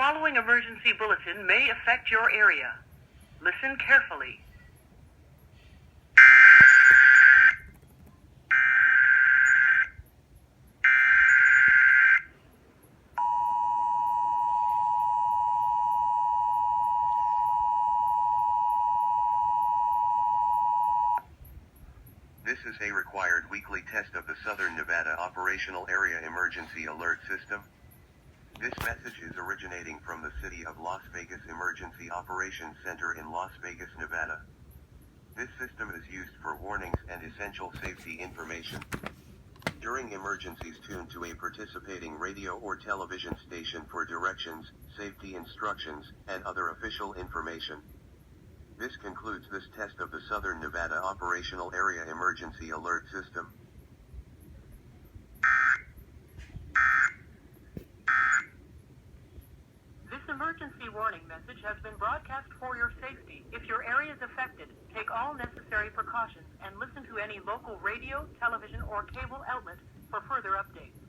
following emergency bulletin may affect your area. Listen carefully. This is a required weekly test of the Southern Nevada Operational Area Emergency Alert System. This message is originating from the City of Las Vegas Emergency Operations Center in Las Vegas, Nevada. This system is used for warnings and essential safety information. During emergencies, tune to a participating radio or television station for directions, safety instructions, and other official information. This concludes this test of the Southern Nevada Operational Area Emergency Alert System. This emergency warning message has been broadcast for your safety. If your area is affected, take all necessary precautions and listen to any local radio, television, or cable outlet for further updates.